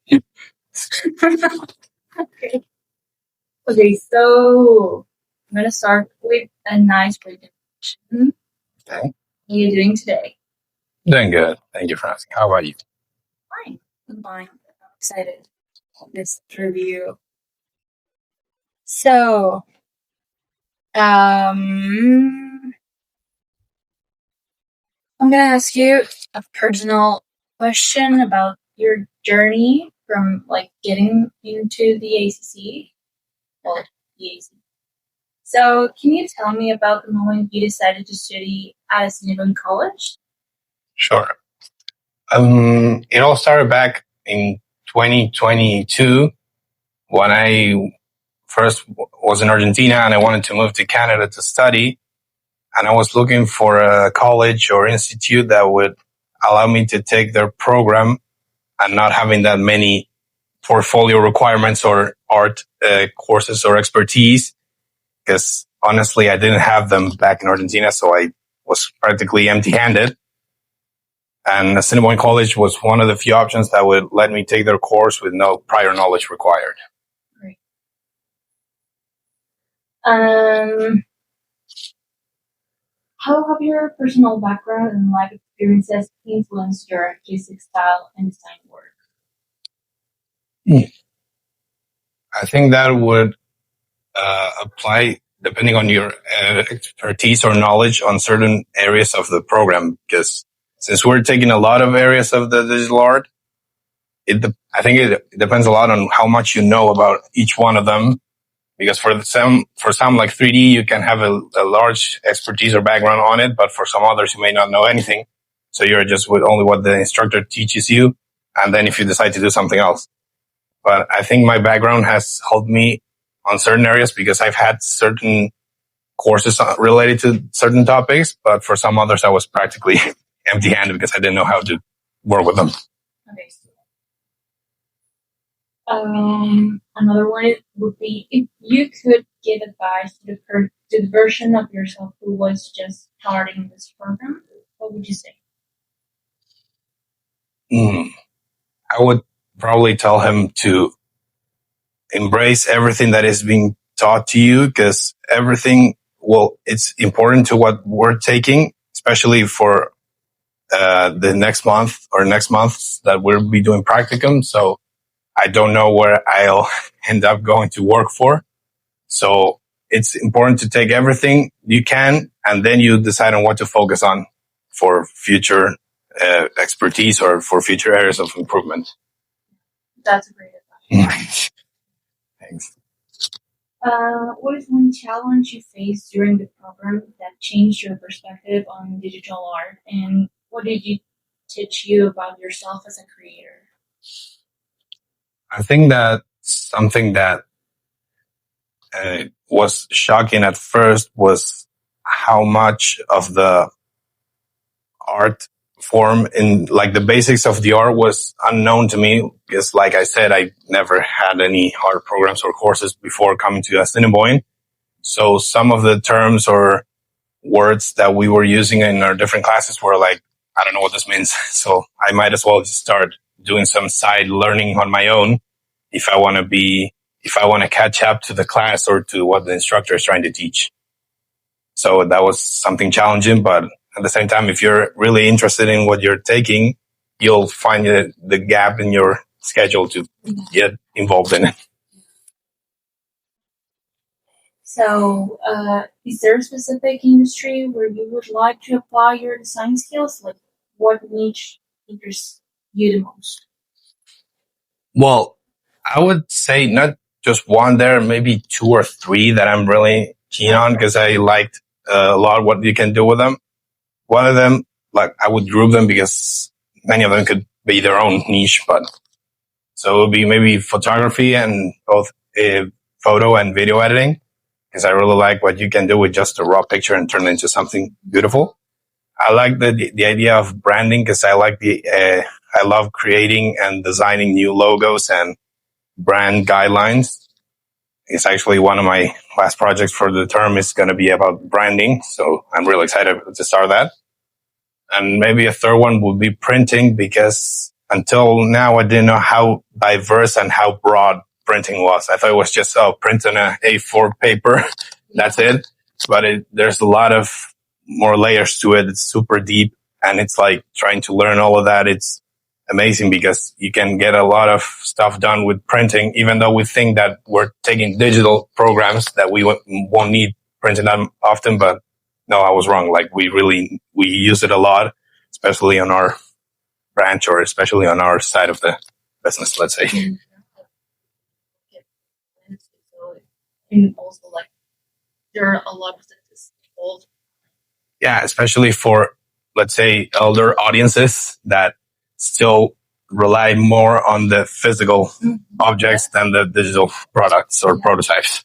Okay. Okay, so I'm gonna start with a nice presentation. Okay. How are you doing today? Doing good. Thank you for asking. How about you? Fine. I'm fine. I'm excited for this review. So, I'm gonna ask you a personal question about your journey from like getting into the ACC. Well, the ACC. So, can you tell me about the moment you decided to study at a Cinnabon college? Sure. It all started back in 2022 when I first was in Argentina and I wanted to move to Canada to study. And I was looking for a college or institute that would allow me to take their program and not having that many portfolio requirements or art courses or expertise. Because honestly, I didn't have them back in Argentina, so I was practically empty-handed. And Assiniboine College was one of the few options that would let me take their course with no prior knowledge required. Great. How have your personal background and life experiences influenced your artistic style and design work? I think that would apply depending on your expertise or knowledge on certain areas of the program. Because since we're taking a lot of areas of the digital art, I think it depends a lot on how much you know about each one of them. Because for some like 3D, you can have a large expertise or background on it, but for some others, you may not know anything. So you're just with only what the instructor teaches you. And then if you decide to do something else. But I think my background has helped me on certain areas because I've had certain courses related to certain topics, but for some others, I was practically empty-handed because I didn't know how to work with them. Okay. Another one would be if you could give advice to the version of yourself who was just starting this program, what would you say? I would probably tell him to embrace everything that is being taught to you because it's important to what we're taking, especially for the next month or next months that we'll be doing practicum. So I don't know where I'll end up going to work for. So it's important to take everything you can and then you decide on what to focus on for future expertise or for future areas of improvement. That's a great advice. Thanks. What is one challenge you faced during the program that changed your perspective on digital art, and what did it teach you about yourself as a creator? I think that something that was shocking at first was how much of the art form in like the basics of the art was unknown to me because like I said, I never had any art programs or courses before coming to Assiniboine. So some of the terms or words that we were using in our different classes were like, I don't know what this means. So I might as well just start doing some side learning on my own if I want to catch up to the class or to what the instructor is trying to teach. So that was something challenging, but at the same time, if you're really interested in what you're taking, you'll find the gap in your schedule to get involved in it. So, is there a specific industry where you would like to apply your design skills? Like, what niche interests you the most? Well, I would say not just one there, maybe two or three that I'm really keen on because I liked a lot what you can do with them. One of them, like I would group them because many of them could be their own niche, but so it would be maybe photography and both photo and video editing because I really like what you can do with just a raw picture and turn it into something beautiful. I like the idea of branding because I like I love creating and designing new logos and brand guidelines. It's actually one of my last projects for the term is going to be about branding. So I'm really excited to start that. And maybe a third one would be printing because until now I didn't know how diverse and how broad printing was. I thought it was just, print on a A4 paper. That's it. But there's a lot of more layers to it. It's super deep, and it's like trying to learn all of that. It's amazing because you can get a lot of stuff done with printing, even though we think that we're taking digital programs that we won't need printing them often. But no, I was wrong. Like we use it a lot, especially on our branch or especially on our side of the business, let's say. And also, like, there are a lot of things involved. Yeah, especially for, let's say, elder audiences that still rely more on the physical objects than the digital products or prototypes.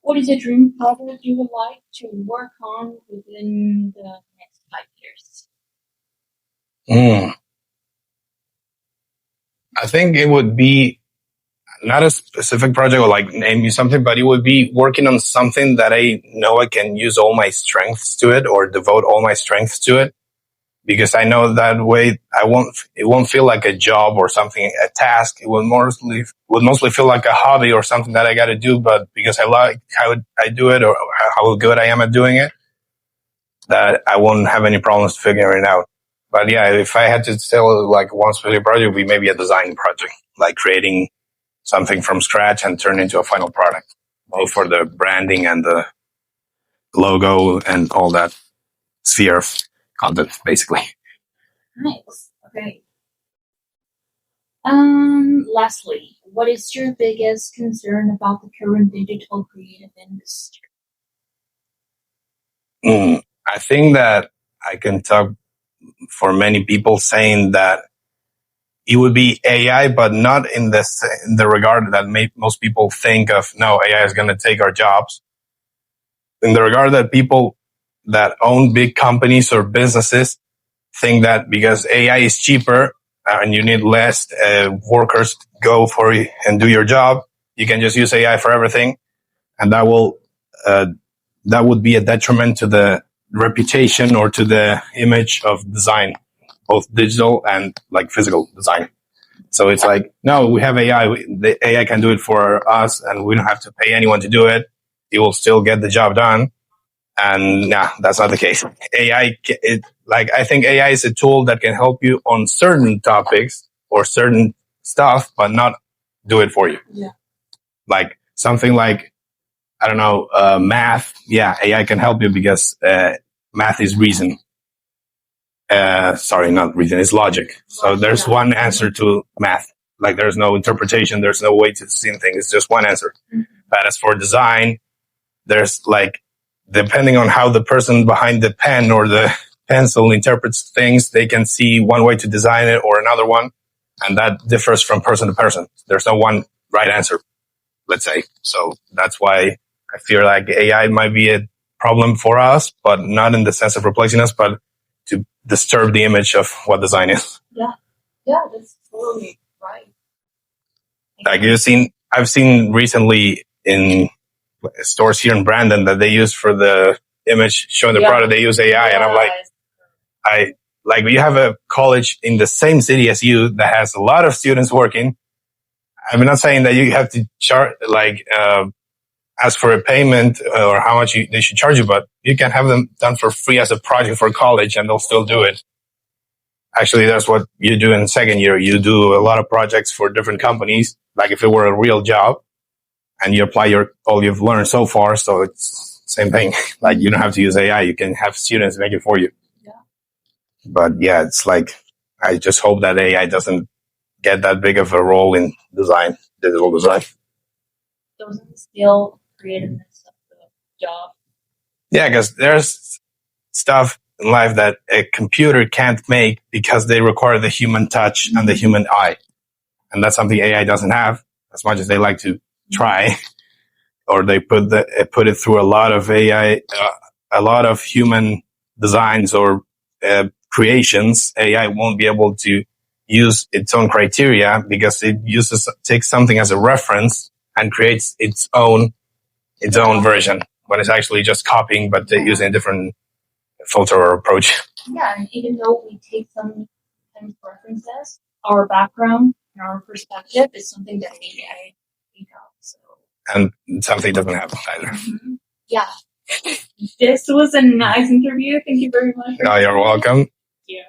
What is a dream project you would like to work on within the next 5 years? I think it would be not a specific project or like name you something, but it would be working on something that I know I can use all my strengths to it or devote all my strengths to it. Because I know that way it won't feel like a job or something, a task. It would mostly feel like a hobby or something that I got to do, but because I like how I do it or how good I am at doing it, that I won't have any problems figuring it out. But yeah, if I had to tell like one specific project, it would be maybe a design project, like creating something from scratch and turn into a final product, both for the branding and the logo and all that sphere of content, basically. Nice. Okay. Lastly, what is your biggest concern about the current digital creative industry? I think that I can talk for many people saying that it would be AI, but not in the regard that most people think of. No, AI is going to take our jobs. In the regard that people that own big companies or businesses think that because AI is cheaper and you need less workers to go for and do your job, you can just use AI for everything, and that would be a detriment to the reputation or to the image of design, both digital and like physical design. So it's like, no, we have AI. The AI can do it for us, and we don't have to pay anyone to do it. It will still get the job done. And nah, that's not the case. I think AI is a tool that can help you on certain topics or certain stuff, but not do it for you. Yeah. Like something like, I don't know, math. Yeah, AI can help you because math is reason. Sorry, not reason, it's logic. So there's one answer to math. Like there's no interpretation, there's no way to see things. It's just one answer. Mm-hmm. But as for design, there's like, depending on how the person behind the pen or the pencil interprets things, they can see one way to design it or another one. And that differs from person to person. There's no one right answer, let's say. So that's why I feel like AI might be a problem for us, but not in the sense of replacing us, but to disturb the image of what design is. Yeah, that's totally right. Like I've seen recently in stores here in Brandon that they use for the image showing the product, they use AI, and I'm like, you have a college in the same city as you that has a lot of students working. I'm not saying that you have to charge, ask for a payment or how much they should charge you, but you can have them done for free as a project for college and they'll still do it. Actually, that's what you do in second year. You do a lot of projects for different companies, like if it were a real job, and you apply all you've learned so far. So it's same thing. Like you don't have to use AI. You can have students make it for you. Yeah. But yeah, it's like, I just hope that AI doesn't get that big of a role in design, digital design. Doesn't steal creativeness of the job. Yeah, because there's stuff in life that a computer can't make because they require the human touch and the human eye. And that's something AI doesn't have, as much as they like to try, or they put it through a lot of AI, a lot of human designs or creations. AI won't be able to use its own criteria because it takes something as a reference and creates its own version, when it's actually just copying, but using a different filter or approach. Yeah, and even though we take some time for differences, our background and our perspective is something that maybe I think of. So. And something doesn't happen either. Mm-hmm. Yeah. This was a nice interview. Thank you very much. You're welcome. Thank you.